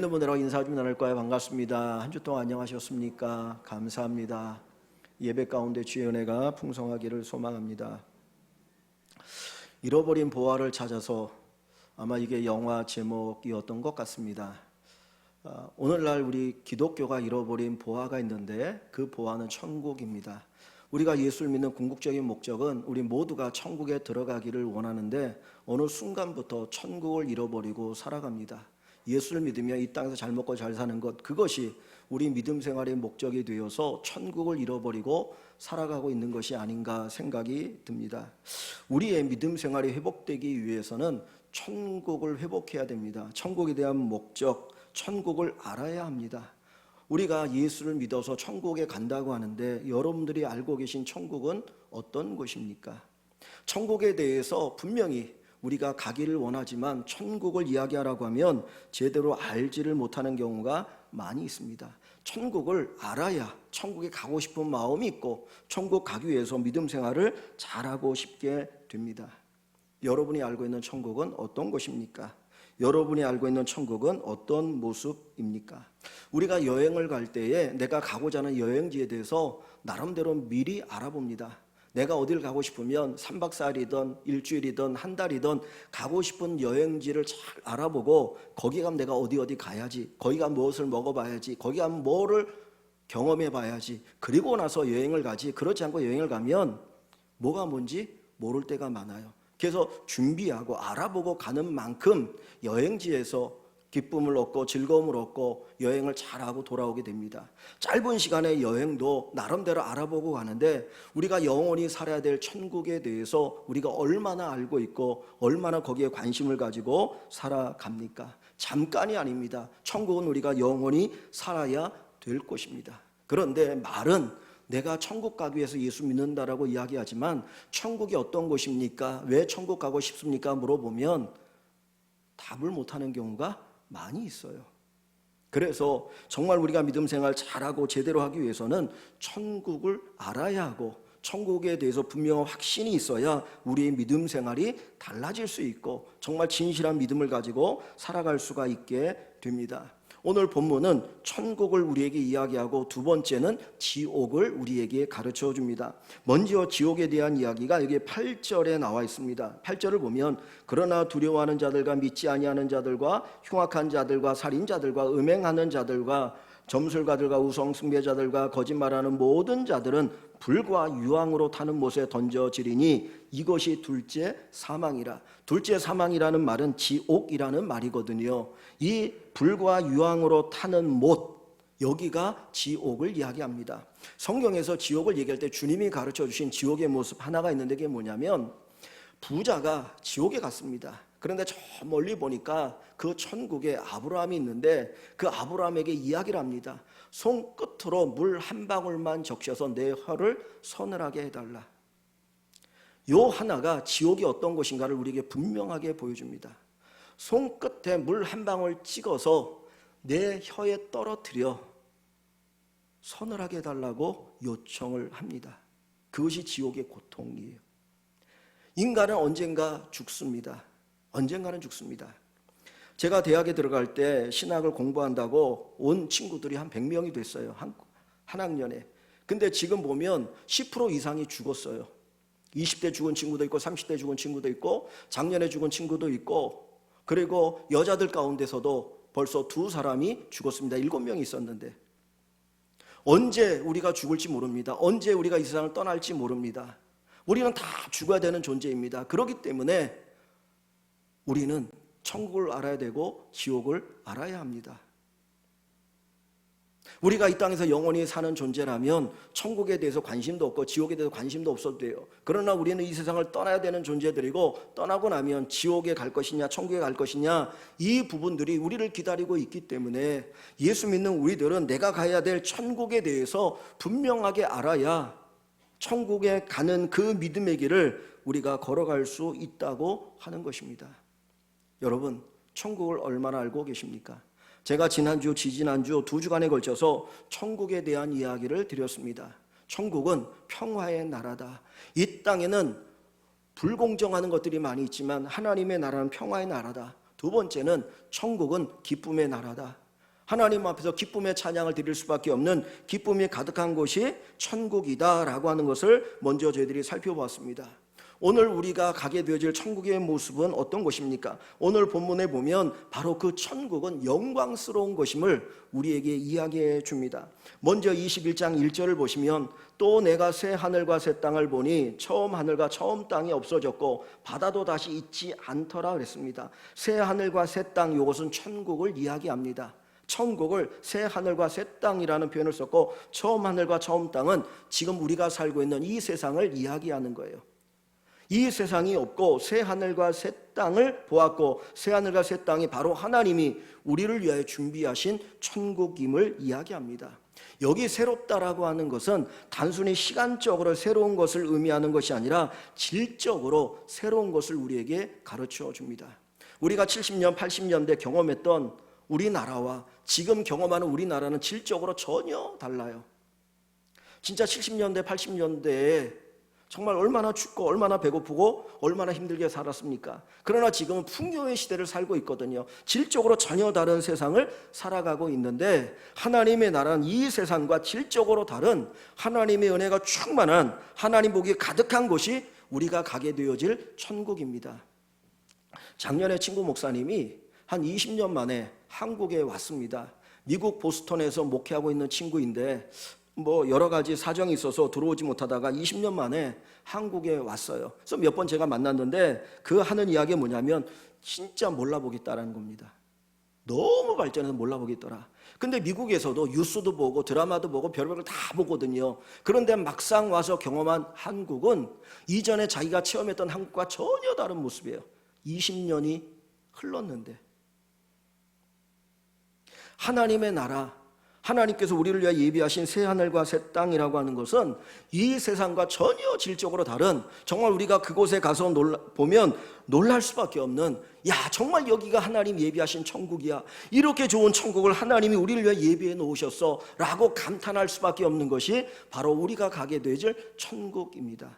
있는 분들하고 인사 좀 나눌 거예요. 반갑습니다. 한 주 동안 안녕하셨습니까? 감사합니다. 예배 가운데 주의 은혜가 풍성하기를 소망합니다. 잃어버린 보화를 찾아서, 아마 이게 영화 제목이었던 것 같습니다. 오늘날 우리 기독교가 잃어버린 보화가 있는데 그 보화는 천국입니다. 우리가 예수를 믿는 궁극적인 목적은 우리 모두가 천국에 들어가기를 원하는데 어느 순간부터 천국을 잃어버리고 살아갑니다. 예수를 믿으며 이 땅에서 잘 먹고 잘 사는 것, 그것이 우리 믿음 생활의 목적이 되어서 천국을 잃어버리고 살아가고 있는 것이 아닌가 생각이 듭니다. 우리의 믿음 생활이 회복되기 위해서는 천국을 회복해야 됩니다. 천국에 대한 목적, 천국을 알아야 합니다. 우리가 예수를 믿어서 천국에 간다고 하는데 여러분들이 알고 계신 천국은 어떤 곳입니까? 천국에 대해서 분명히 우리가 가기를 원하지만 천국을 이야기하라고 하면 제대로 알지를 못하는 경우가 많이 있습니다. 천국을 알아야 천국에 가고 싶은 마음이 있고 천국 가기 위해서 믿음 생활을 잘하고 싶게 됩니다. 여러분이 알고 있는 천국은 어떤 곳입니까? 여러분이 알고 있는 천국은 어떤 모습입니까? 우리가 여행을 갈 때에 내가 가고자 하는 여행지에 대해서 나름대로 미리 알아봅니다. 내가 어딜 가고 싶으면 3박 4일이든 일주일이든 한 달이든 가고 싶은 여행지를 잘 알아보고 거기 가면 내가 어디 가야지, 거기 가면 무엇을 먹어봐야지, 거기 가면 뭐를 경험해봐야지, 그리고 나서 여행을 가지. 그렇지 않고 여행을 가면 뭐가 뭔지 모를 때가 많아요. 그래서 준비하고 알아보고 가는 만큼 여행지에서 기쁨을 얻고 즐거움을 얻고 여행을 잘하고 돌아오게 됩니다. 짧은 시간의 여행도 나름대로 알아보고 가는데 우리가 영원히 살아야 될 천국에 대해서 우리가 얼마나 알고 있고 얼마나 거기에 관심을 가지고 살아갑니까? 잠깐이 아닙니다. 천국은 우리가 영원히 살아야 될 곳입니다. 그런데 말은 내가 천국 가기 위해서 예수 믿는다라고 이야기하지만 천국이 어떤 곳입니까? 왜 천국 가고 싶습니까? 물어보면 답을 못하는 경우가 많이 있어요. 그래서 정말 우리가 믿음 생활 잘하고 제대로 하기 위해서는 천국을 알아야 하고 천국에 대해서 분명한 확신이 있어야 우리의 믿음 생활이 달라질 수 있고 정말 진실한 믿음을 가지고 살아갈 수가 있게 됩니다. 오늘 본문은 천국을 우리에게 이야기하고 두 번째는 지옥을 우리에게 가르쳐 줍니다. 먼저 지옥에 대한 이야기가 여기 8절에 나와 있습니다. 8절을 보면 그러나 두려워하는 자들과 믿지 아니하는 자들과 흉악한 자들과 살인자들과 음행하는 자들과 점술가들과 우상 숭배자들과 거짓말하는 모든 자들은 불과 유황으로 타는 못에 던져지리니 이것이 둘째 사망이라. 둘째 사망이라는 말은 지옥이라는 말이거든요. 이 불과 유황으로 타는 못, 여기가 지옥을 이야기합니다. 성경에서 지옥을 얘기할 때 주님이 가르쳐 주신 지옥의 모습 하나가 있는데 그게 뭐냐면 부자가 지옥에 갔습니다. 그런데 저 멀리 보니까 그 천국에 아브라함이 있는데 그 아브라함에게 이야기를 합니다. 손끝으로 물 한 방울만 적셔서 내 혀를 서늘하게 해달라. 요 하나가 지옥이 어떤 곳인가를 우리에게 분명하게 보여줍니다. 손끝에 물 한 방울 찍어서 내 혀에 떨어뜨려 서늘하게 해달라고 요청을 합니다. 그것이 지옥의 고통이에요. 인간은 언젠가 죽습니다. 언젠가는 죽습니다. 제가 대학에 들어갈 때 신학을 공부한다고 온 친구들이 한 100명이 됐어요. 한 학년에. 근데 지금 보면 10% 이상이 죽었어요. 20대 죽은 친구도 있고 30대 죽은 친구도 있고 작년에 죽은 친구도 있고 그리고 여자들 가운데서도 벌써 2사람이 죽었습니다. 7명이 있었는데 언제 우리가 죽을지 모릅니다. 언제 우리가 이 세상을 떠날지 모릅니다. 우리는 다 죽어야 되는 존재입니다. 그렇기 때문에 우리는 천국을 알아야 되고 지옥을 알아야 합니다. 우리가 이 땅에서 영원히 사는 존재라면 천국에 대해서 관심도 없고 지옥에 대해서 관심도 없어도 돼요. 그러나 우리는 이 세상을 떠나야 되는 존재들이고 떠나고 나면 지옥에 갈 것이냐 천국에 갈 것이냐 이 부분들이 우리를 기다리고 있기 때문에 예수 믿는 우리들은 내가 가야 될 천국에 대해서 분명하게 알아야 천국에 가는 그 믿음의 길을 우리가 걸어갈 수 있다고 하는 것입니다. 여러분, 천국을 얼마나 알고 계십니까? 제가 지난주, 지지난주 2주간에 걸쳐서 천국에 대한 이야기를 드렸습니다. 천국은 평화의 나라다. 이 땅에는 불공정하는 것들이 많이 있지만 하나님의 나라는 평화의 나라다. 두 번째는 천국은 기쁨의 나라다. 하나님 앞에서 기쁨의 찬양을 드릴 수밖에 없는 기쁨이 가득한 곳이 천국이다라고 하는 것을 먼저 저희들이 살펴보았습니다. 오늘 우리가 가게 되어질 천국의 모습은 어떤 것입니까? 오늘 본문에 보면 바로 그 천국은 영광스러운 것임을 우리에게 이야기해 줍니다. 먼저 21장 1절을 보시면 또 내가 새 하늘과 새 땅을 보니 처음 하늘과 처음 땅이 없어졌고 바다도 다시 있지 않더라 그랬습니다. 새 하늘과 새 땅, 이것은 천국을 이야기합니다. 천국을 새 하늘과 새 땅이라는 표현을 썼고 처음 하늘과 처음 땅은 지금 우리가 살고 있는 이 세상을 이야기하는 거예요. 이 세상이 없고 새 하늘과 새 땅을 보았고 새 하늘과 새 땅이 바로 하나님이 우리를 위하여 준비하신 천국임을 이야기합니다. 여기 새롭다라고 하는 것은 단순히 시간적으로 새로운 것을 의미하는 것이 아니라 질적으로 새로운 것을 우리에게 가르쳐 줍니다. 우리가 70년, 80년대 경험했던 우리나라와 지금 경험하는 우리나라는 질적으로 전혀 달라요. 진짜 70년대, 80년대에 정말 얼마나 춥고 얼마나 배고프고 얼마나 힘들게 살았습니까? 그러나 지금은 풍요의 시대를 살고 있거든요. 질적으로 전혀 다른 세상을 살아가고 있는데 하나님의 나라는 이 세상과 질적으로 다른 하나님의 은혜가 충만한 하나님 복이 가득한 곳이 우리가 가게 되어질 천국입니다. 작년에 친구 목사님이 한 20년 만에 한국에 왔습니다. 미국 보스턴에서 목회하고 있는 친구인데 여러 가지 사정이 있어서 들어오지 못하다가 20년 만에 한국에 왔어요. 그래서 몇 번 제가 만났는데 그 하는 이야기가 뭐냐면 진짜 몰라보겠다라는 겁니다. 너무 발전해서 몰라보겠더라. 근데 미국에서도 뉴스도 보고 드라마도 보고 별별 걸 다 보거든요. 그런데 막상 와서 경험한 한국은 이전에 자기가 체험했던 한국과 전혀 다른 모습이에요. 20년이 흘렀는데 하나님의 나라, 하나님께서 우리를 위하여 예비하신 새 하늘과 새 땅이라고 하는 것은 이 세상과 전혀 질적으로 다른, 정말 우리가 그곳에 가서 보면 놀랄 수밖에 없는, 야 정말 여기가 하나님 예비하신 천국이야, 이렇게 좋은 천국을 하나님이 우리를 위하여 예비해 놓으셨어 라고 감탄할 수밖에 없는 것이 바로 우리가 가게 되질 천국입니다.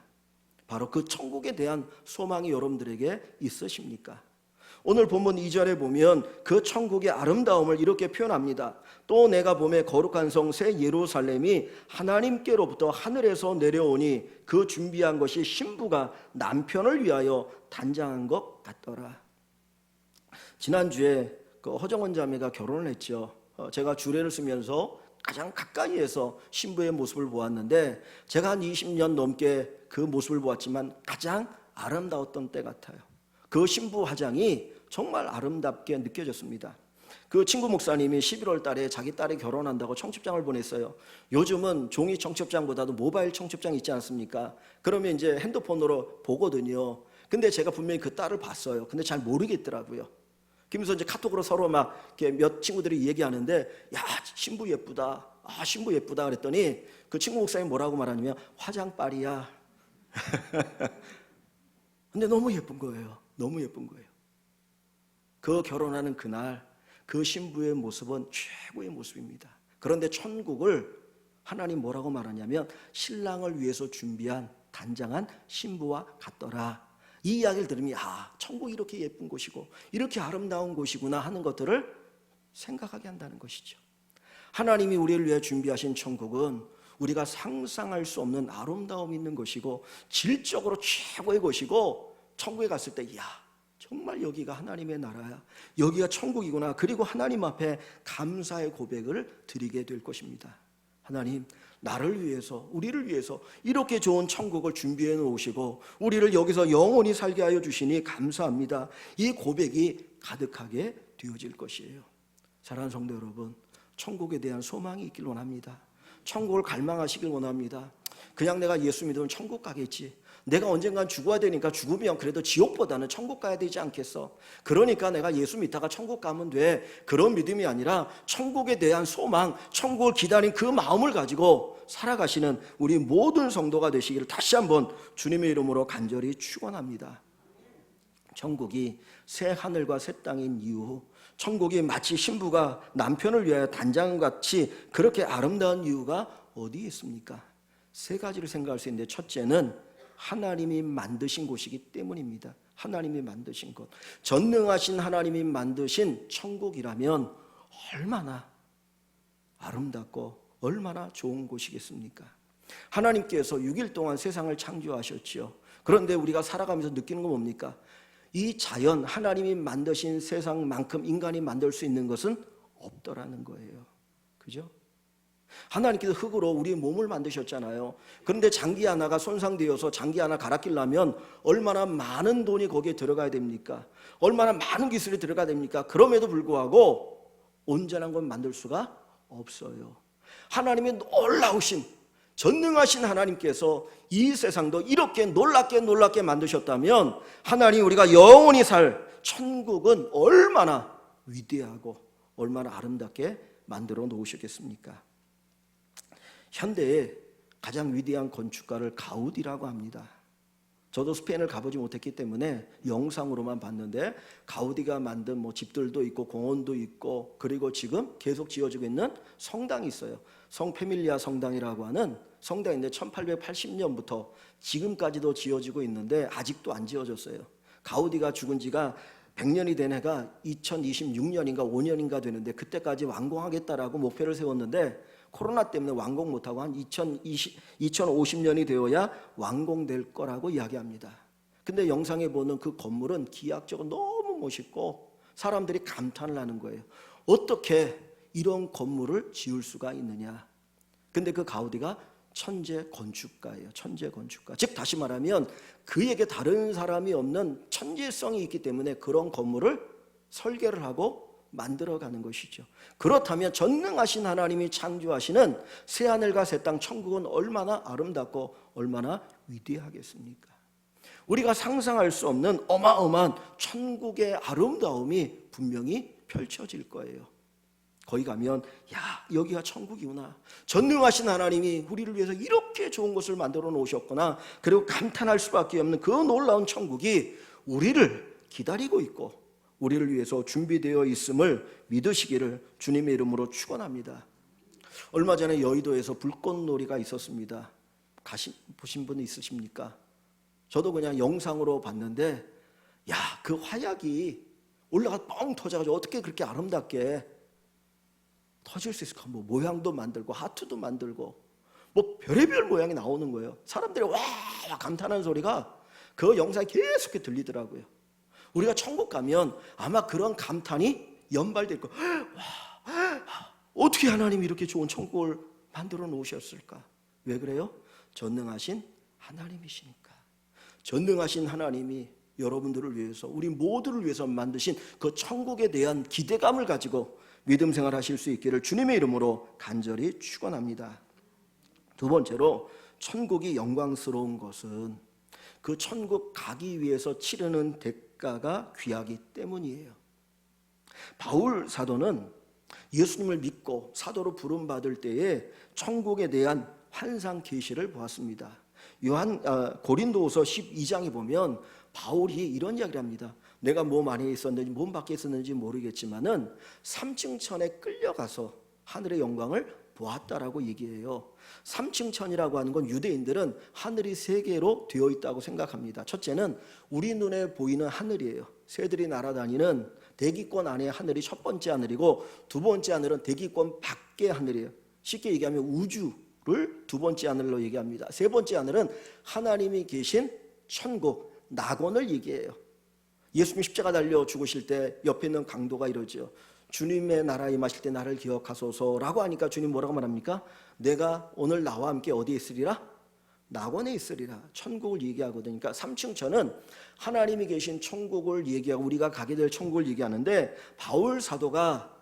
바로 그 천국에 대한 소망이 여러분들에게 있으십니까? 오늘 본문 2절에 보면 그 천국의 아름다움을 이렇게 표현합니다. 또 내가 보매 거룩한 성 새 예루살렘이 하나님께로부터 하늘에서 내려오니 그 준비한 것이 신부가 남편을 위하여 단장한 것 같더라. 지난주에 그 허정원 자매가 결혼을 했죠. 제가 주례를 쓰면서 가장 가까이에서 신부의 모습을 보았는데 제가 한 20년 넘게 그 모습을 보았지만 가장 아름다웠던 때 같아요. 그 신부 화장이 정말 아름답게 느껴졌습니다. 그 친구 목사님이 11월 달에 자기 딸이 결혼한다고 청첩장을 보냈어요. 요즘은 종이 청첩장보다도 모바일 청첩장 있지 않습니까? 그러면 이제 핸드폰으로 보거든요. 근데 제가 분명히 그 딸을 봤어요. 근데 잘 모르겠더라고요. 그러면서 이제 카톡으로 서로 막 몇 친구들이 얘기하는데, 야 신부 예쁘다, 아 신부 예쁘다 그랬더니 그 친구 목사님이 뭐라고 말하냐면 화장빨이야. 근데 너무 예쁜 거예요. 너무 예쁜 거예요. 그 결혼하는 그날 그 신부의 모습은 최고의 모습입니다. 그런데 천국을 하나님 뭐라고 말하냐면 신랑을 위해서 준비한 단장한 신부와 같더라. 이 이야기를 들으면 천국이 이렇게 예쁜 곳이고 이렇게 아름다운 곳이구나 하는 것들을 생각하게 한다는 것이죠. 하나님이 우리를 위해 준비하신 천국은 우리가 상상할 수 없는 아름다움이 있는 것이고 질적으로 최고의 곳이고, 천국에 갔을 때 정말 여기가 하나님의 나라야, 여기가 천국이구나, 그리고 하나님 앞에 감사의 고백을 드리게 될 것입니다. 하나님, 나를 위해서, 우리를 위해서 이렇게 좋은 천국을 준비해 놓으시고 우리를 여기서 영원히 살게 하여 주시니 감사합니다. 이 고백이 가득하게 되어질 것이에요. 사랑하는 성도 여러분, 천국에 대한 소망이 있길 원합니다. 천국을 갈망하시길 원합니다. 그냥 내가 예수 믿으면 천국 가겠지, 내가 언젠간 죽어야 되니까 죽으면 그래도 지옥보다는 천국 가야 되지 않겠어, 그러니까 내가 예수 믿다가 천국 가면 돼, 그런 믿음이 아니라 천국에 대한 소망, 천국을 기다린 그 마음을 가지고 살아가시는 우리 모든 성도가 되시기를 다시 한번 주님의 이름으로 간절히 축원합니다. 천국이 새 하늘과 새 땅인 이유, 천국이 마치 신부가 남편을 위하여 단장같이 그렇게 아름다운 이유가 어디에 있습니까? 세 가지를 생각할 수 있는데, 첫째는 하나님이 만드신 곳이기 때문입니다. 하나님이 만드신 것, 전능하신 하나님이 만드신 천국이라면 얼마나 아름답고 얼마나 좋은 곳이겠습니까? 하나님께서 6일 동안 세상을 창조하셨지요. 그런데 우리가 살아가면서 느끼는 건 뭡니까? 이 자연, 하나님이 만드신 세상만큼 인간이 만들 수 있는 것은 없더라는 거예요. 그죠? 하나님께서 흙으로 우리의 몸을 만드셨잖아요. 그런데 장기 하나가 손상되어서 장기 하나 갈아 끼려면 얼마나 많은 돈이 거기에 들어가야 됩니까? 얼마나 많은 기술이 들어가야 됩니까? 그럼에도 불구하고 온전한 건 만들 수가 없어요. 하나님의 놀라우신, 전능하신 하나님께서 이 세상도 이렇게 놀랍게 만드셨다면 하나님, 우리가 영원히 살 천국은 얼마나 위대하고 얼마나 아름답게 만들어 놓으셨겠습니까? 현대의 가장 위대한 건축가를 가우디라고 합니다. 저도 스페인을 가보지 못했기 때문에 영상으로만 봤는데 가우디가 만든 집들도 있고 공원도 있고, 그리고 지금 계속 지어지고 있는 성당이 있어요. 성 페밀리아 성당이라고 하는 성당인데 1880년부터 지금까지도 지어지고 있는데 아직도 안 지어졌어요. 가우디가 죽은 지가 100년이 된 해가 2026년인가 5년인가 되는데 그때까지 완공하겠다라고 목표를 세웠는데 코로나 때문에 완공 못하고 한 2050년이 되어야 완공될 거라고 이야기합니다. 근데 영상에 보는 그 건물은 기하학적으로 너무 멋있고 사람들이 감탄을 하는 거예요. 어떻게 이런 건물을 지을 수가 있느냐. 근데 그 가우디가 천재 건축가예요. 천재 건축가. 즉 다시 말하면 그에게 다른 사람이 없는 천재성이 있기 때문에 그런 건물을 설계를 하고 만들어가는 것이죠. 그렇다면 전능하신 하나님이 창조하시는 새하늘과 새 땅 천국은 얼마나 아름답고 얼마나 위대하겠습니까? 우리가 상상할 수 없는 어마어마한 천국의 아름다움이 분명히 펼쳐질 거예요. 거기 가면 여기가 천국이구나, 전능하신 하나님이 우리를 위해서 이렇게 좋은 곳을 만들어 놓으셨구나, 그리고 감탄할 수밖에 없는 그 놀라운 천국이 우리를 기다리고 있고 우리를 위해서 준비되어 있음을 믿으시기를 주님의 이름으로 축원합니다. 얼마 전에 여의도에서 불꽃놀이가 있었습니다. 보신 분 있으십니까? 저도 그냥 영상으로 봤는데 그 화약이 올라가 뻥 터져가지고 어떻게 그렇게 아름답게 터질 수 있을까? 모양도 만들고 하트도 만들고 별의별 모양이 나오는 거예요. 사람들이 와 감탄하는 소리가 그 영상에 계속 들리더라고요. 우리가 천국 가면 아마 그런 감탄이 연발될 거예요. 어떻게 하나님이 이렇게 좋은 천국을 만들어 놓으셨을까? 왜 그래요? 전능하신 하나님이시니까. 전능하신 하나님이 여러분들을 위해서, 우리 모두를 위해서 만드신 그 천국에 대한 기대감을 가지고 믿음 생활하실 수 있기를 주님의 이름으로 간절히 축원합니다. 두 번째로, 천국이 영광스러운 것은 그 천국 가기 위해서 치르는 대가가 귀하기 때문이에요. 바울 사도는 예수님을 믿고 사도로 부름받을 때에 천국에 대한 환상 계시를 보았습니다. 고린도후서 12장에 보면 바울이 이런 이야기를 합니다. 내가 몸 안에 있었는지 몸 밖에 있었는지 모르겠지만은 3층 천에 끌려가서 하늘의 영광을 보았다라고 얘기해요. 3층 천이라고 하는 건 유대인들은 하늘이 세 개로 되어 있다고 생각합니다. 첫째는 우리 눈에 보이는 하늘이에요. 새들이 날아다니는 대기권 안의 하늘이 첫 번째 하늘이고, 두 번째 하늘은 대기권 밖의 하늘이에요. 쉽게 얘기하면 우주를 두 번째 하늘로 얘기합니다. 세 번째 하늘은 하나님이 계신 천국, 낙원을 얘기해요. 예수님 십자가 달려 죽으실 때 옆에 있는 강도가 이러죠. 주님의 나라에 임하실 때 나를 기억하소서라고 하니까 주님 뭐라고 말합니까? 내가 오늘 나와 함께 어디에 있으리라? 낙원에 있으리라. 천국을 얘기하거든요. 그러니까 3층 천은 하나님이 계신 천국을 얘기하고 우리가 가게 될 천국을 얘기하는데, 바울 사도가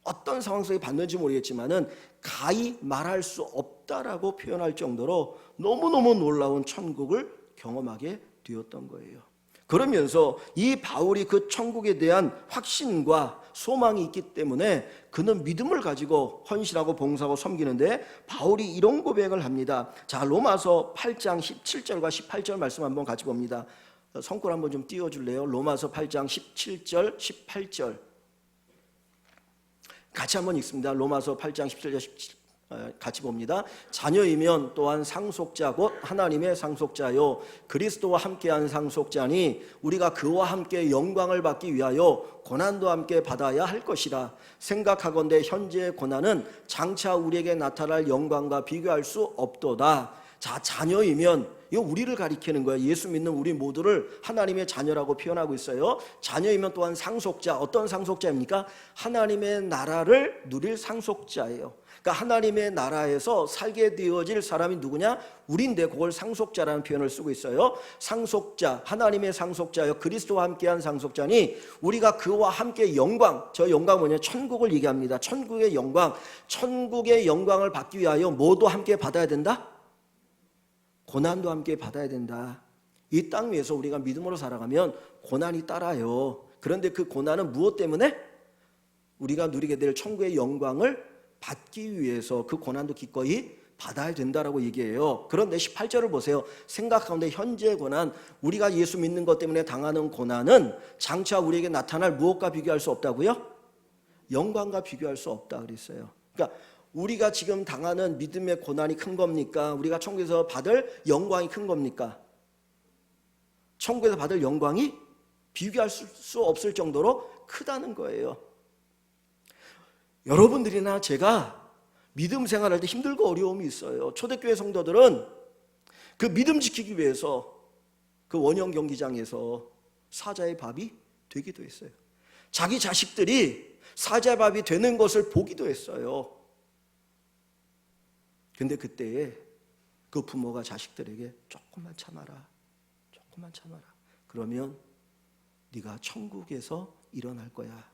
어떤 상황 속에 봤는지 모르겠지만은 가히 말할 수 없다라고 표현할 정도로 너무너무 놀라운 천국을 경험하게 되었던 거예요. 그러면서 이 바울이 그 천국에 대한 확신과 소망이 있기 때문에 그는 믿음을 가지고 헌신하고 봉사하고 섬기는데, 바울이 이런 고백을 합니다. 자, 로마서 8장 17절과 18절 말씀 한번 같이 봅니다. 성골 한번 좀 띄워줄래요? 로마서 8장 17절 18절 같이 한번 읽습니다. 로마서 8장 같이 봅니다. 자녀이면 또한 상속자 곧 하나님의 상속자요 그리스도와 함께한 상속자니 우리가 그와 함께 영광을 받기 위하여 고난도 함께 받아야 할 것이라. 생각하건대 현재의 고난은 장차 우리에게 나타날 영광과 비교할 수 없도다. 자, 자녀이면 이거 우리를 가리키는 거예요. 예수 믿는 우리 모두를 하나님의 자녀라고 표현하고 있어요. 자녀이면 또한 상속자. 어떤 상속자입니까? 하나님의 나라를 누릴 상속자예요. 그러니까 하나님의 나라에서 살게 되어질 사람이 누구냐? 우리인데 그걸 상속자라는 표현을 쓰고 있어요. 상속자, 하나님의 상속자요 그리스도와 함께한 상속자니 우리가 그와 함께 영광, 저 영광 뭐냐? 천국을 얘기합니다. 천국의 영광, 천국의 영광을 받기 위하여 뭐도 함께 받아야 된다? 고난도 함께 받아야 된다. 이 땅 위에서 우리가 믿음으로 살아가면 고난이 따라요. 그런데 그 고난은 무엇 때문에? 우리가 누리게 될 천국의 영광을 받기 위해서 그 고난도 기꺼이 받아야 된다라고 얘기해요. 그런데 18절을 보세요. 생각하는데 현재의 고난, 우리가 예수 믿는 것 때문에 당하는 고난은 장차 우리에게 나타날 무엇과 비교할 수 없다고요? 영광과 비교할 수 없다 그랬어요. 그러니까 우리가 지금 당하는 믿음의 고난이 큰 겁니까? 우리가 천국에서 받을 영광이 큰 겁니까? 천국에서 받을 영광이 비교할 수 없을 정도로 크다는 거예요. 여러분들이나 제가 믿음 생활할 때 힘들고 어려움이 있어요. 초대교회 성도들은 그 믿음 지키기 위해서 그 원형 경기장에서 사자의 밥이 되기도 했어요. 자기 자식들이 사자의 밥이 되는 것을 보기도 했어요. 근데 그때에 그 부모가 자식들에게 조금만 참아라. 조금만 참아라. 그러면 네가 천국에서 일어날 거야.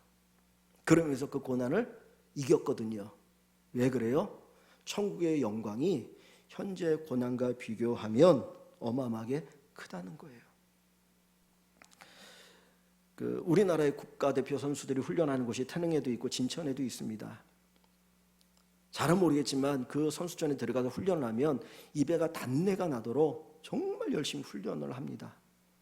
그러면서 그 고난을 이겼거든요. 왜 그래요? 천국의 영광이 현재 고난과 비교하면 어마어마하게 크다는 거예요. 우리나라의 국가대표 선수들이 훈련하는 곳이 태릉에도 있고 진천에도 있습니다. 잘은 모르겠지만 그 선수촌에 들어가서 훈련을 하면 입에가 단내가 나도록 정말 열심히 훈련을 합니다.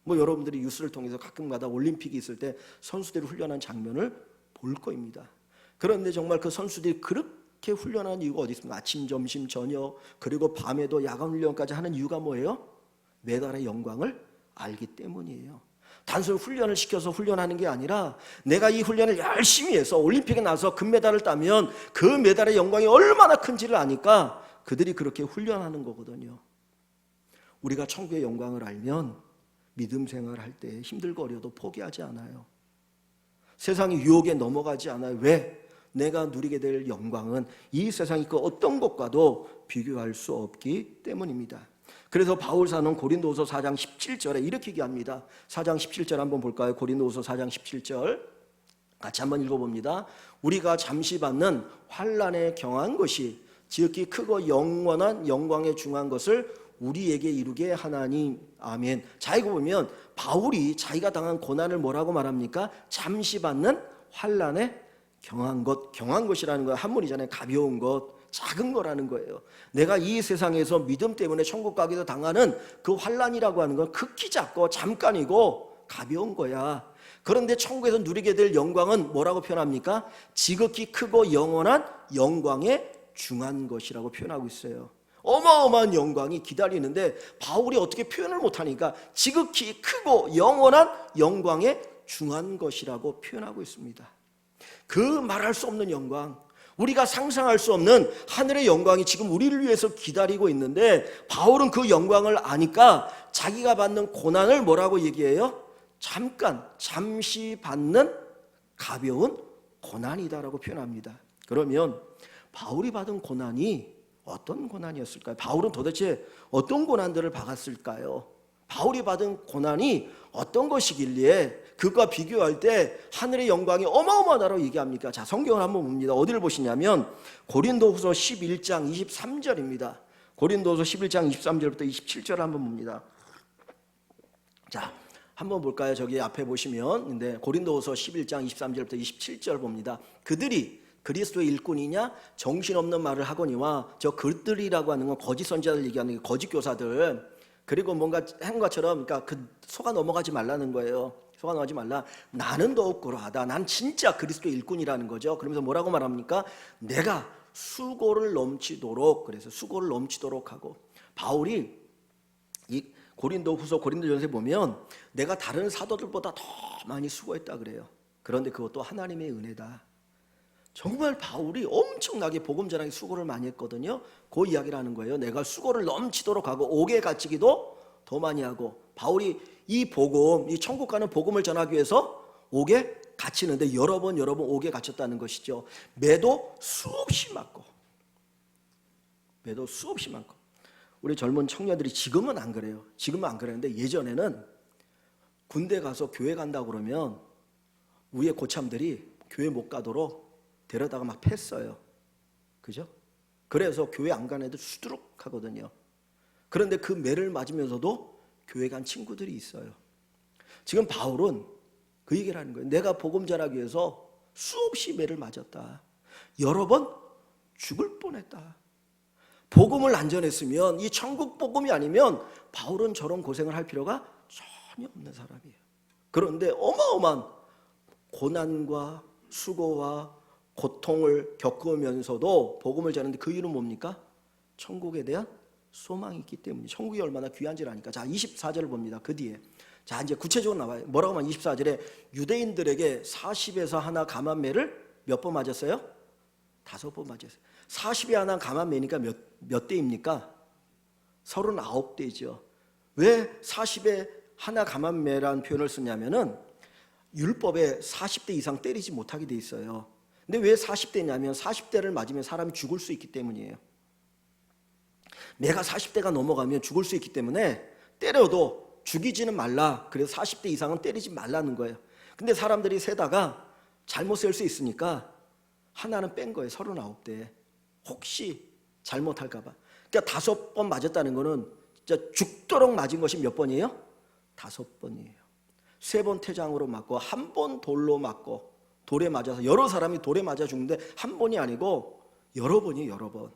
여러분들이 뉴스를 통해서 가끔가다 올림픽이 있을 때 선수들이 훈련한 장면을 볼 거입니다. 그런데 정말 그 선수들이 그렇게 훈련하는 이유가 어디 있습니까? 아침, 점심, 저녁 그리고 밤에도 야간 훈련까지 하는 이유가 뭐예요? 메달의 영광을 알기 때문이에요. 단순히 훈련을 시켜서 훈련하는 게 아니라 내가 이 훈련을 열심히 해서 올림픽에 나서 금메달을 따면 그 메달의 영광이 얼마나 큰지를 아니까 그들이 그렇게 훈련하는 거거든요. 우리가 천국의 영광을 알면 믿음 생활할 때 힘들고 어려도 포기하지 않아요. 세상의 유혹에 넘어가지 않아요. 왜? 내가 누리게 될 영광은 이 세상의 그 어떤 것과도 비교할 수 없기 때문입니다. 그래서 바울사는 고린도후서 4장 17절에 이렇게 얘기합니다. 4장 17절 한번 볼까요? 고린도후서 4장 17절 같이 한번 읽어봅니다. 우리가 잠시 받는 환난에 경한 것이 지극히 크고 영원한 영광에 중한 것을 우리에게 이루게 하나니 아멘. 자, 이거 보면 바울이 자기가 당한 고난을 뭐라고 말합니까? 잠시 받는 환난에 경한 것, 경한 것이라는 건 한문이잖아요. 가벼운 것, 작은 거라는 거예요. 내가 이 세상에서 믿음 때문에 천국 가기도 당하는 그 환난이라고 하는 건 극히 작고 잠깐이고 가벼운 거야. 그런데 천국에서 누리게 될 영광은 뭐라고 표현합니까? 지극히 크고 영원한 영광에 중한 것이라고 표현하고 있어요. 어마어마한 영광이 기다리는데 바울이 어떻게 표현을 못하니까 지극히 크고 영원한 영광에 중한 것이라고 표현하고 있습니다. 그 말할 수 없는 영광, 우리가 상상할 수 없는 하늘의 영광이 지금 우리를 위해서 기다리고 있는데 바울은 그 영광을 아니까 자기가 받는 고난을 뭐라고 얘기해요? 잠시 받는 가벼운 고난이다라고 표현합니다. 그러면 바울이 받은 고난이 어떤 고난이었을까요? 바울은 도대체 어떤 고난들을 받았을까요? 바울이 받은 고난이 어떤 것이길래 그것과 비교할 때 하늘의 영광이 어마어마하다고 얘기합니까? 자, 성경을 한번 봅니다. 어디를 보시냐면 고린도후서 11장 23절입니다. 고린도후서 11장 23절부터 27절을 한번 봅니다. 자, 한번 볼까요? 저기 앞에 보시면 근데 고린도후서 11장 23절부터 27절 봅니다. 그들이 그리스도의 일꾼이냐 정신없는 말을 하거니와 저 그들이라고 하는 건 거짓 선지자들 얘기하는 게 거짓 교사들 그리고 뭔가 한 것처럼 그러니까 그 속아 넘어가지 말라는 거예요. 속아 넘어가지 말라. 나는 더욱 그러하다. 난 진짜 그리스도의 일꾼이라는 거죠. 그러면서 뭐라고 말합니까? 내가 수고를 넘치도록, 그래서 수고를 넘치도록 하고, 바울이 이 고린도후서 고린도전서에 보면 내가 다른 사도들보다 더 많이 수고했다 그래요. 그런데 그것도 하나님의 은혜다. 정말 바울이 엄청나게 복음 전하기 수고를 많이 했거든요. 그 이야기를 하는 거예요. 내가 수고를 넘치도록 하고 옥에 갇히기도 더 많이 하고, 바울이 이 복음, 이 천국 가는 복음을 전하기 위해서 옥에 갇히는데 여러 번 옥에 갇혔다는 것이죠. 매도 수없이 맞고, 매도 수없이 많고. 우리 젊은 청년들이 지금은 안 그래요. 지금은 안 그러는데 예전에는 군대 가서 교회 간다고 그러면 위에 고참들이 교회 못 가도록 데려다가 막 팼어요. 그죠? 그래서 교회 안 가는 애들 수두룩하거든요. 그런데 그 매를 맞으면서도 교회 간 친구들이 있어요. 지금 바울은 그 얘기를 하는 거예요. 내가 복음 전하기 위해서 수없이 매를 맞았다. 여러 번 죽을 뻔했다. 복음을 안 전했으면, 이 천국 복음이 아니면 바울은 저런 고생을 할 필요가 전혀 없는 사람이에요. 그런데 어마어마한 고난과 수고와 고통을 겪으면서도 복음을 전하는데 그 이유는 뭡니까? 천국에 대한 소망이 있기 때문이에요. 천국이 얼마나 귀한지를 아니까. 자, 24절을 봅니다. 그 뒤에. 자, 이제 구체적으로 나와요. 뭐라고 하면 24절에 유대인들에게 40에서 하나 감한 매를 몇 번 맞았어요? 5번 맞았어요. 40에 하나 감한 매니까 몇 대입니까? 39대죠. 왜 40에 하나 감한 매라는 표현을 쓰냐면은 율법에 40대 이상 때리지 못하게 돼 있어요. 근데 왜 40대냐면 40대를 맞으면 사람이 죽을 수 있기 때문이에요. 내가 40대가 넘어가면 죽을 수 있기 때문에 때려도 죽이지는 말라. 그래서 40대 이상은 때리지 말라는 거예요. 근데 사람들이 세다가 잘못 셀 수 있으니까 하나는 뺀 거예요. 39대. 혹시 잘못할까 봐. 그러니까 5번 맞았다는 거는 진짜 죽도록 맞은 것이 몇 번이에요? 5번이에요. 3번 태장으로 맞고 1번 돌로 맞고, 돌에 맞아서 여러 사람이 돌에 맞아 죽는데 한 번이 아니고 여러 번이에요. 여러 번.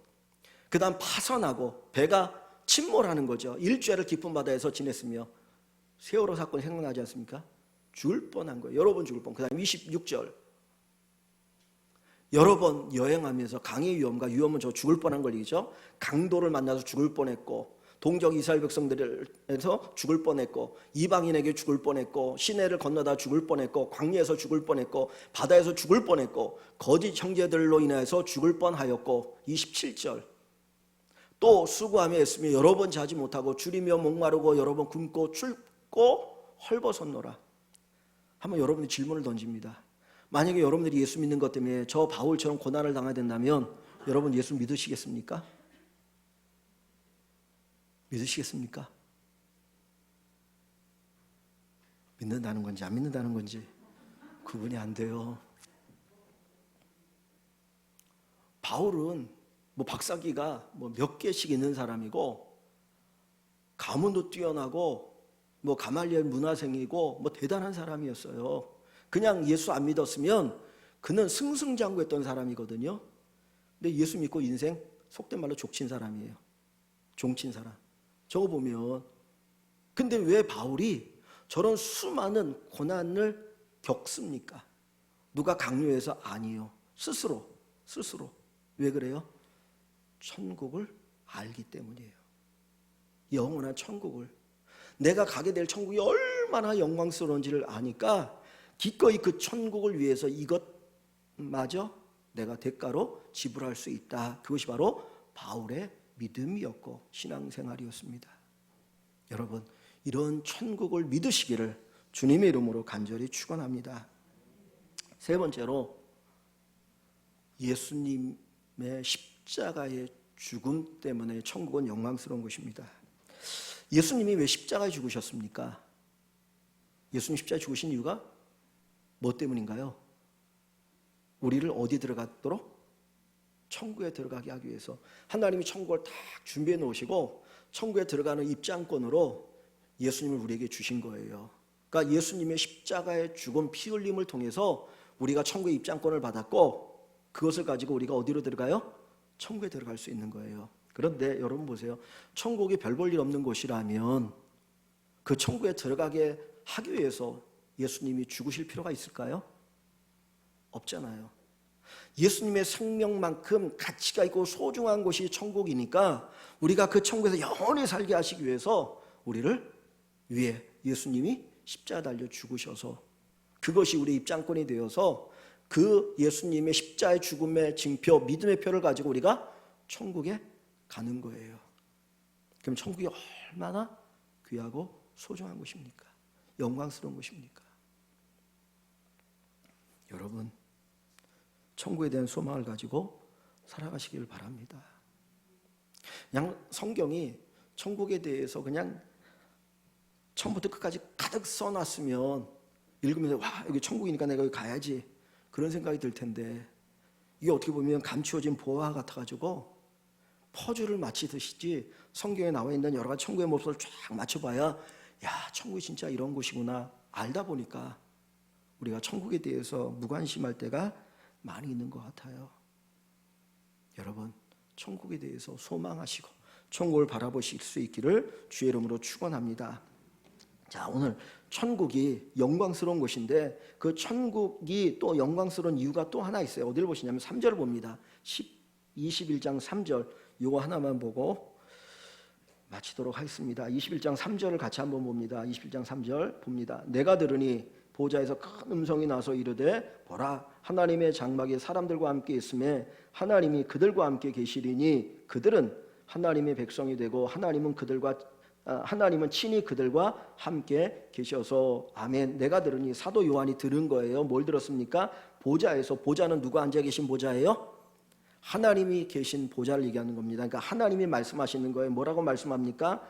그 다음 파선하고 배가 침몰하는 거죠. 일주일을 깊은 바다에서 지냈으며 세월호 사건이 생각나지 않습니까? 죽을 뻔한 거예요. 여러 번 죽을 뻔. 그 다음 26절. 여러 번 여행하면서 강의 위험은 저 죽을 뻔한 걸 얘기죠. 강도를 만나서 죽을 뻔했고, 동족 이스라엘 백성들에서 죽을 뻔했고, 이방인에게 죽을 뻔했고, 시내를 건너다 죽을 뻔했고, 광야에서 죽을 뻔했고, 바다에서 죽을 뻔했고, 거짓 형제들로 인해서 죽을 뻔하였고. 27절. 또 수고하며 애쓰며 여러 번 자지 못하고 줄이며 목마르고 여러 번 굶고 춥고 헐벗었노라. 한번 여러분이 질문을 던집니다. 만약에 여러분들이 예수 믿는 것 때문에 저 바울처럼 고난을 당하게 된다면 여러분 예수 믿으시겠습니까? 믿으시겠습니까? 믿는다는 건지 안 믿는다는 건지 구분이 안 돼요. 바울은 박사기가 몇 개씩 있는 사람이고, 가문도 뛰어나고, 가말리엘 문화생이고, 대단한 사람이었어요. 그냥 예수 안 믿었으면 그는 승승장구했던 사람이거든요. 근데 예수 믿고 인생 속된 말로 족친 사람이에요. 종친 사람. 저거 보면. 근데 왜 바울이 저런 수많은 고난을 겪습니까? 누가 강요해서? 아니요. 스스로. 왜 그래요? 천국을 알기 때문이에요. 영원한 천국을. 내가 가게 될 천국이 얼마나 영광스러운지를 아니까 기꺼이 그 천국을 위해서 이것마저 내가 대가로 지불할 수 있다. 그것이 바로 바울의 믿음이었고 신앙생활이었습니다. 여러분, 이런 천국을 믿으시기를 주님의 이름으로 간절히 축원합니다. 세 번째로, 예수님의 십자가의 죽음 때문에 천국은 영광스러운 것입니다. 예수님이 왜 십자가에 죽으셨습니까? 예수님 십자가에 죽으신 이유가 뭐 때문인가요? 우리를 어디 들어가도록? 천국에 들어가게 하기 위해서. 하나님이 천국을 딱 준비해 놓으시고 천국에 들어가는 입장권으로 예수님을 우리에게 주신 거예요. 그러니까 예수님의 십자가의 죽음, 피 흘림을 통해서 우리가 천국의 입장권을 받았고, 그것을 가지고 우리가 어디로 들어가요? 천국에 들어갈 수 있는 거예요. 그런데 여러분 보세요. 천국이 별 볼 일 없는 곳이라면 그 천국에 들어가게 하기 위해서 예수님이 죽으실 필요가 있을까요? 없잖아요. 예수님의 생명만큼 가치가 있고 소중한 곳이 천국이니까 우리가 그 천국에서 영원히 살게 하시기 위해서 우리를 위해 예수님이 십자가 달려 죽으셔서 그것이 우리의 입장권이 되어서 그 예수님의 십자가의 죽음의 징표, 믿음의 표를 가지고 우리가 천국에 가는 거예요. 그럼 천국이 얼마나 귀하고 소중한 곳입니까? 영광스러운 곳입니까? 여러분, 천국에 대한 소망을 가지고 살아가시기를 바랍니다. 그냥 성경이 천국에 대해서 그냥 처음부터 끝까지 가득 써놨으면 읽으면서 와, 여기 천국이니까 내가 여기 가야지 그런 생각이 들 텐데 이게 어떻게 보면 감추어진 보화 같아가지고 퍼즐을 맞히듯이 성경에 나와 있는 여러 가지 천국의 모습을 쫙 맞춰봐야 야, 천국이 진짜 이런 곳이구나 알다 보니까 우리가 천국에 대해서 무관심할 때가 많이 있는 것 같아요. 여러분, 천국에 대해서 소망하시고 천국을 바라보실 수 있기를 주의 이름으로 축원합니다. 자, 오늘 천국이 영광스러운 곳인데 그 천국이 또 영광스러운 이유가 또 하나 있어요. 어디를 보시냐면 3절을 봅니다. 21장 3절 이거 하나만 보고 마치도록 하겠습니다. 21장 3절을 같이 한번 봅니다. 21장 3절 봅니다. 내가 들으니 보좌에서 큰 음성이 나서 이르되 보라 하나님의 장막이 사람들과 함께 있음에 하나님이 그들과 함께 계시리니 그들은 하나님의 백성이 되고 하나님은 친히 그들과 함께 계셔서 아멘. 내가 들으니 사도 요한이 들은 거예요. 뭘 들었습니까? 보좌에서, 보좌는 누가 앉아 계신 보좌예요? 하나님이 계신 보좌를 얘기하는 겁니다. 그러니까 하나님이 말씀하시는 거예요. 뭐라고 말씀합니까?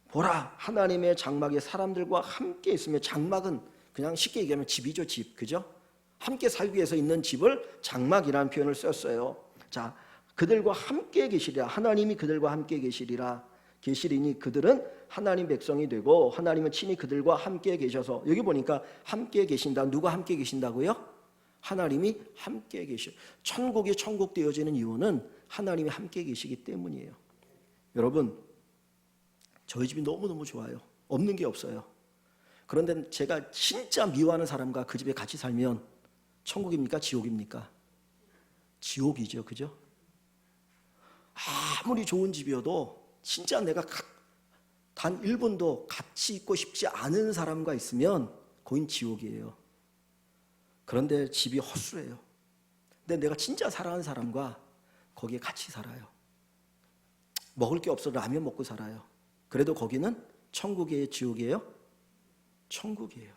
보라 하나님의 장막이 사람들과 함께 있으며 장막은 그냥 쉽게 얘기하면 집이죠. 집, 그죠? 함께 살기 위해서 있는 집을 장막이라는 표현을 썼어요. 자, 그들과 함께 계시리라. 하나님이 그들과 함께 계시리니 그들은 하나님 백성이 되고 하나님은 친히 그들과 함께 계셔서 여기 보니까 함께 계신다. 누가 함께 계신다고요? 하나님이 함께 계셔. 천국이 천국 되어지는 이유는 하나님이 함께 계시기 때문이에요. 여러분, 저희 집이 너무너무 좋아요. 없는 게 없어요. 그런데 제가 진짜 미워하는 사람과 그 집에 같이 살면 천국입니까? 지옥입니까? 지옥이죠. 그죠? 아무리 좋은 집이어도 진짜 내가 단 1분도 같이 있고 싶지 않은 사람과 있으면 거긴 지옥이에요. 그런데 집이 허술해요. 근데 내가 진짜 사랑하는 사람과 거기에 같이 살아요. 먹을 게 없어 라면 먹고 살아요. 그래도 거기는 천국이에요? 지옥이에요? 천국이에요.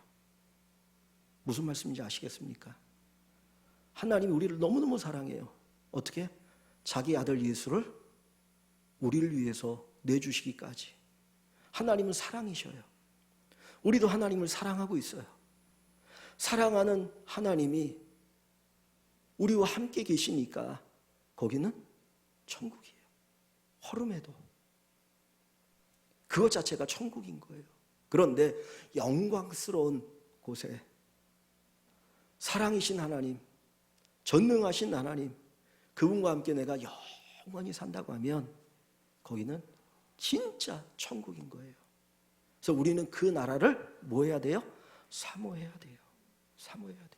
무슨 말씀인지 아시겠습니까? 하나님이 우리를 너무너무 사랑해요. 어떻게? 자기 아들 예수를 우리를 위해서 내주시기까지. 하나님은 사랑이셔요. 우리도 하나님을 사랑하고 있어요. 사랑하는 하나님이 우리와 함께 계시니까 거기는 천국이에요. 허름해도 그것 자체가 천국인 거예요. 그런데 영광스러운 곳에 사랑이신 하나님, 전능하신 하나님, 그분과 함께 내가 영원히 산다고 하면 거기는 진짜 천국인 거예요. 그래서 우리는 그 나라를 뭐 해야 돼요? 사모해야 돼요. 사모해야 돼요.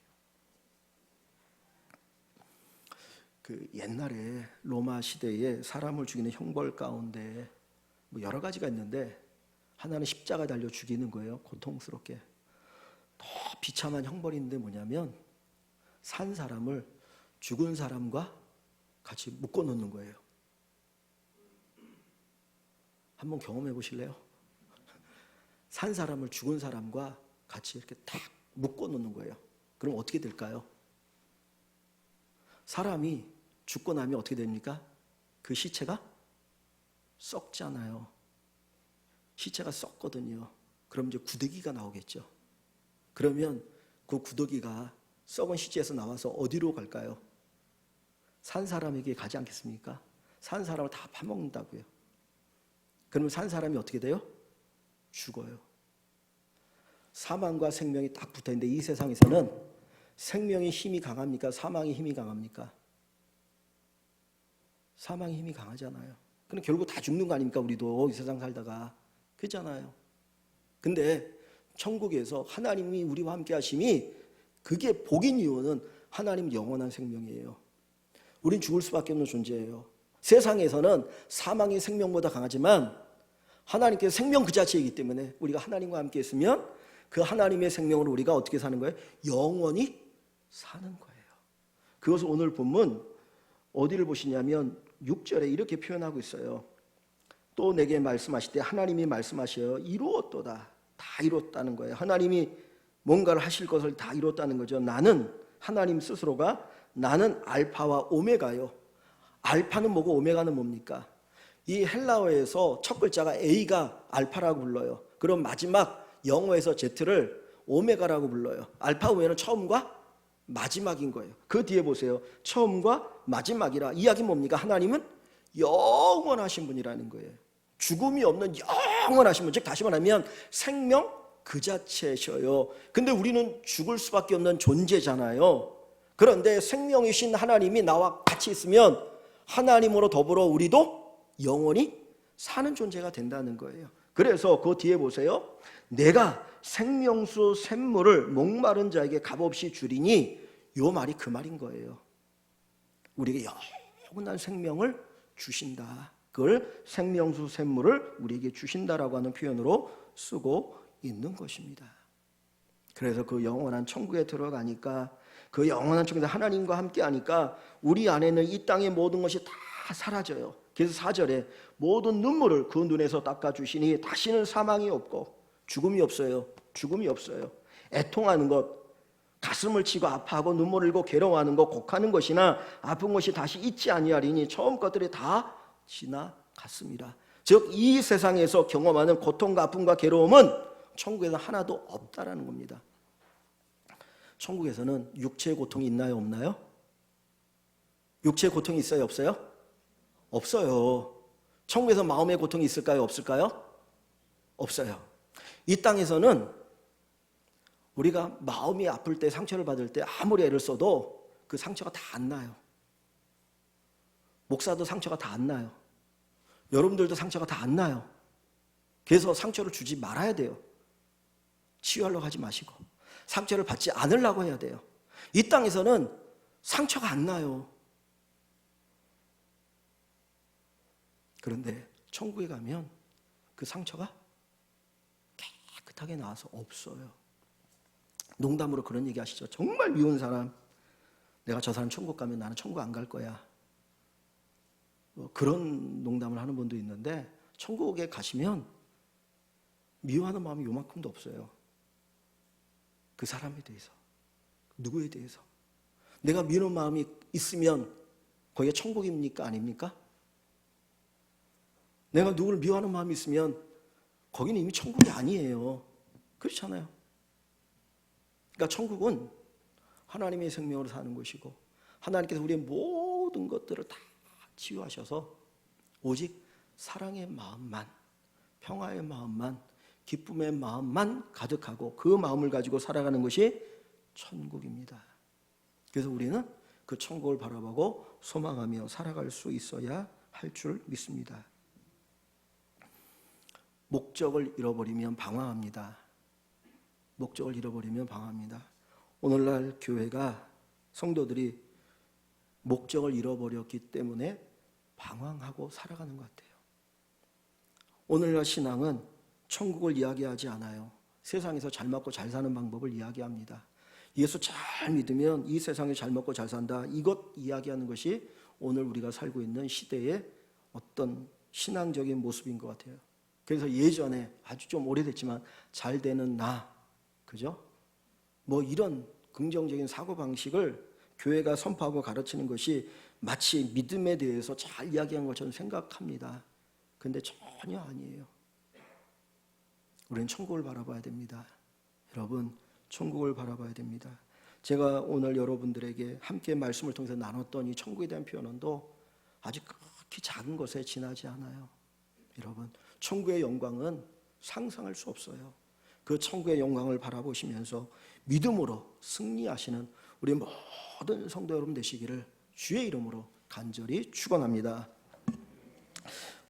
그 옛날에 로마 시대에 사람을 죽이는 형벌 가운데 뭐 여러 가지가 있는데 하나는 십자가 달려 죽이는 거예요. 고통스럽게. 더 비참한 형벌이 있는데 뭐냐면 산 사람을 죽은 사람과 같이 묶어 놓는 거예요. 한번 경험해 보실래요? 산 사람을 죽은 사람과 같이 이렇게 탁 묶어 놓는 거예요. 그럼 어떻게 될까요? 사람이 죽고 나면 어떻게 됩니까? 그 시체가 썩잖아요. 시체가 썩거든요. 그럼 이제 구더기가 나오겠죠. 그러면 그 구더기가 썩은 시체에서 나와서 어디로 갈까요? 산 사람에게 가지 않겠습니까? 산 사람을 다 파먹는다고요. 그러면 산 사람이 어떻게 돼요? 죽어요. 사망과 생명이 딱 붙어있는데 이 세상에서는 생명의 힘이 강합니까? 사망의 힘이 강합니까? 사망의 힘이 강하잖아요. 그럼 결국 다 죽는 거 아닙니까? 우리도 이 세상 살다가. 그렇잖아요. 근데 천국에서 하나님이 우리와 함께 하심이 그게 복인 이유는 하나님 영원한 생명이에요. 우린 죽을 수밖에 없는 존재예요. 세상에서는 사망이 생명보다 강하지만 하나님께서 생명 그 자체이기 때문에 우리가 하나님과 함께 있으면 그 하나님의 생명으로 우리가 어떻게 사는 거예요? 영원히 사는 거예요. 그것을 오늘 본문 어디를 보시냐면 6절에 이렇게 표현하고 있어요. 또 내게 말씀하실 때 하나님이 말씀하셔요. 이루었도다. 다 이뤘다는 거예요. 하나님이 뭔가를 하실 것을 다 이뤘다는 거죠. 나는 하나님 스스로가 나는 알파와 오메가요. 알파는 뭐고 오메가는 뭡니까? 이 헬라어에서 첫 글자가 A가 알파라고 불러요. 그럼 마지막 영어에서 Z를 오메가라고 불러요. 알파 오메가는 처음과 마지막인 거예요. 그 뒤에 보세요. 처음과 마지막이라. 이야기 뭡니까? 하나님은 영원하신 분이라는 거예요. 죽음이 없는 영원하신 분. 즉 다시 말하면 생명 그 자체셔요. 근데 우리는 죽을 수밖에 없는 존재잖아요. 그런데 생명이신 하나님이 나와 같이 있으면 하나님으로 더불어 우리도 영원히 사는 존재가 된다는 거예요. 그래서 그 뒤에 보세요. 내가 생명수 샘물을 목마른 자에게 값없이 주리니, 요 말이 그 말인 거예요. 우리에게 영원한 생명을 주신다. 그걸 생명수 샘물을 우리에게 주신다라고 하는 표현으로 쓰고 있는 것입니다. 그래서 그 영원한 천국에 들어가니까, 그 영원한 천국에 하나님과 함께 하니까 우리 안에는 이 땅의 모든 것이 다 사라져요. 그래서 4절에 모든 눈물을 그 눈에서 닦아주시니 다시는 사망이 없고 죽음이 없어요. 죽음이 없어요. 애통하는 것, 가슴을 치고 아파하고 눈물을 흘리고 괴로워하는 것, 곡하는 것이나 아픈 것이 다시 있지 아니하리니 처음 것들이 다 지나갔습니다. 즉 이 세상에서 경험하는 고통과 아픔과 괴로움은 천국에는 하나도 없다라는 겁니다. 천국에서는 육체의 고통이 있나요, 없나요? 육체의 고통이 있어요, 없어요? 없어요. 천국에서 마음의 고통이 있을까요, 없을까요? 없어요. 이 땅에서는 우리가 마음이 아플 때, 상처를 받을 때 아무리 애를 써도 그 상처가 다 안 나요. 목사도 상처가 다 안 나요. 여러분들도 상처가 다 안 나요. 그래서 상처를 주지 말아야 돼요. 치유하려고 하지 마시고 상처를 받지 않으려고 해야 돼요. 이 땅에서는 상처가 안 나요. 그런데 천국에 가면 그 상처가 깨끗하게 나와서 없어요. 농담으로 그런 얘기 하시죠. 정말 미운 사람, 내가 저 사람 천국 가면 나는 천국 안 갈 거야. 그런 농담을 하는 분도 있는데, 천국에 가시면 미워하는 마음이 요만큼도 없어요. 그 사람에 대해서, 누구에 대해서. 내가 미워하는 마음이 있으면 거기가 천국입니까, 아닙니까? 내가 누구를 미워하는 마음이 있으면 거기는 이미 천국이 아니에요. 그렇잖아요. 그러니까 천국은 하나님의 생명으로 사는 곳이고, 하나님께서 우리의 모든 것들을 다 치유하셔서 오직 사랑의 마음만, 평화의 마음만, 기쁨의 마음만 가득하고 그 마음을 가지고 살아가는 것이 천국입니다. 그래서 우리는 그 천국을 바라보고 소망하며 살아갈 수 있어야 할 줄 믿습니다. 목적을 잃어버리면 방황합니다. 목적을 잃어버리면 방황합니다. 오늘날 교회가, 성도들이 목적을 잃어버렸기 때문에 방황하고 살아가는 것 같아요. 오늘날 신앙은 천국을 이야기하지 않아요. 세상에서 잘 먹고 잘 사는 방법을 이야기합니다. 예수 잘 믿으면 이 세상에 잘 먹고 잘 산다, 이것 이야기하는 것이 오늘 우리가 살고 있는 시대의 어떤 신앙적인 모습인 것 같아요. 그래서 예전에, 아주 좀 오래됐지만 잘 되는 나, 그죠? 뭐 이런 긍정적인 사고방식을 교회가 선포하고 가르치는 것이 마치 믿음에 대해서 잘 이야기한 것처럼 생각합니다. 근데 전혀 아니에요. 우리는 천국을 바라봐야 됩니다. 여러분, 천국을 바라봐야 됩니다. 제가 오늘 여러분들에게 함께 말씀을 통해서 나눴던 이 천국에 대한 표현도 아주 극히 작은 것에 지나지 않아요. 여러분, 천국의 영광은 상상할 수 없어요. 그 천국의 영광을 바라보시면서 믿음으로 승리하시는 우리 모든 성도 여러분 되시기를 주의 이름으로 간절히 축원합니다.